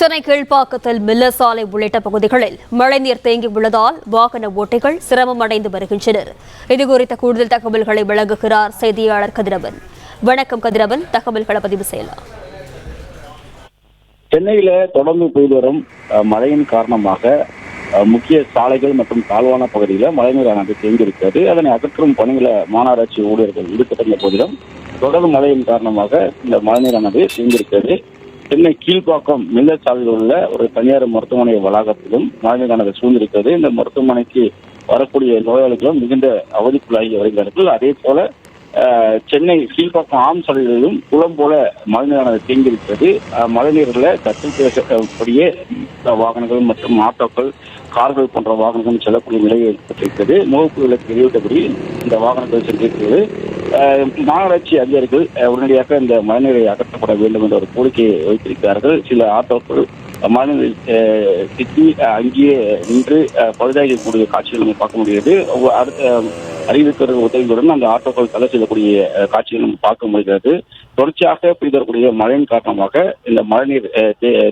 Chennai கீழ்ப்பாக்கத்தில் Miller சாலை உள்ளிட்ட பகுதிகளில் மழைநீர் தேங்கி உள்ளதால் வாகன ஓட்டிகள் சிரமம் அடைந்து வருகின்றனர். இதுகுறித்த கூடுதல் தகவல்களை வழங்குகிறார் செய்தியாளர் கதிரவன். வணக்கம் கதிரவன், தகவல்களை பதிவு செய்யலாம். சென்னையில தொடர்ந்து பெய்து வரும் மழையின் காரணமாக முக்கிய சாலைகள் மற்றும் தாழ்வான பகுதிகளில் மழைநீரானது தேங்கியிருக்கிறது. அதனை அகற்றும் பணிகளை மாநகராட்சி ஊழியர்கள் ஈடுபட்டிருந்த போதிலும் தொடர்ந்து மழையின் காரணமாக இந்த மழைநீரானது தேங்கியிருக்கிறது. சென்னை கீழ்ப்பாக்கம் மில்லர் சாலையில் உள்ள ஒரு தனியார் மருத்துவமனை வளாகத்திலும் மழைநீரானது சூழ்ந்திருக்கிறது. இந்த மருத்துவமனைக்கு வரக்கூடிய நோயாளிகளும் மிகுந்த அவதிக்குள்ளாகி வருகிறார்கள். அதே போல சென்னை கீழ்ப்பாக்கம் ஆம் சாலைகளிலும் குளம் போல மழைநீரானது தேங்கியிருக்கிறது. மழைநீரில் தட்டுப்படியே வாகனங்கள் மற்றும் ஆட்டோக்கள், கார்கள் போன்ற வாகனங்கள் செல்லக்கூடிய நிலையை ஏற்பட்டிருக்கிறது. முகப்பு விலக்கு வெளியிட்டபடி இந்த வாகனங்கள் சென்றிருக்கிறது. மாநகராட்சி அதிகாரிகள் உடனடியாக இந்த மழைநீரை அகற்றப்பட வேண்டும் என்ற ஒரு கோரிக்கையை வைத்திருக்கிறார்கள். சில ஆட்டோக்கள் மழைநீரில் சிக்கி அங்கேயே நின்று பழுதாகக்கூடிய காட்சிகள் நம்ம பார்க்க முடிகிறது. அடுத்த அறிவிக்கிற உதவியுடன் அந்த ஆட்டோக்கள் தடை செய்யக்கூடிய காட்சிகள் நம்ம பார்க்க முடிகிறது. தொடர்ச்சியாக பெய்து வரக்கூடிய மழையின் காரணமாக இந்த மழைநீர்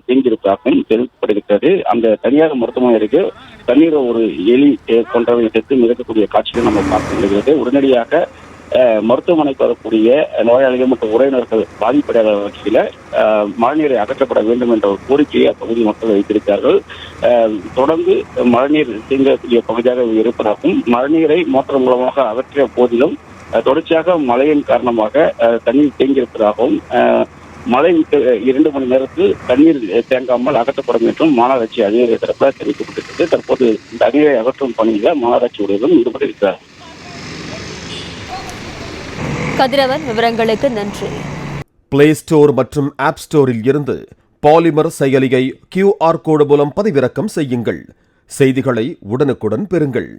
தேங்கியிருப்பதாகவும் தெரிவிக்கப்படுகிறது. அந்த தனியார் மருத்துவமனை அருகே தண்ணீர் ஒரு எலி போன்றவை சேர்த்து மிதக்கக்கூடிய காட்சிகள் நம்ம பார்க்க முடிகிறது. உடனடியாக மருத்துவமனைக்கு வரக்கூடிய நோயாளிகள் மற்றும் உறவினர்கள் பாதிப்படையாத வகையில் மழைநீரை அகற்றப்பட வேண்டும் என்ற ஒரு கோரிக்கையை அப்பகுதி மக்கள் வைத்திருக்கிறார்கள். தொடர்ந்து மழைநீர் தேங்கக்கூடிய பகுதியாக இருப்பதாகவும் மழைநீரை மோட்டார் மூலமாக அகற்றிய போதிலும் தொடர்ச்சியாக மழையின் காரணமாக தண்ணீர் தேங்கியிருப்பதாகவும் மழை 2 மணி நேரத்தில் தண்ணீர் தேங்காமல் அகற்றப்படும் என்றும் மாநகராட்சி அதிகாரி தரப்பில் தெரிவிக்கப்பட்டிருக்கிறது. தற்போது தண்ணீரை அகற்றும் பணியில் மாநகராட்சி ஊழியர்களும் ஈடுபட்டிருக்கிறார். கதிரவன், விவரங்களுக்கு நன்றி. பிளே ஸ்டோர் மற்றும் ஆப் ஸ்டோரில் இருந்து பாலிமர் செயலியை QR கோடு மூலம் பதிவிறக்கம் செய்யுங்கள். செய்திகளை உடனுக்குடன் பெறுங்கள்.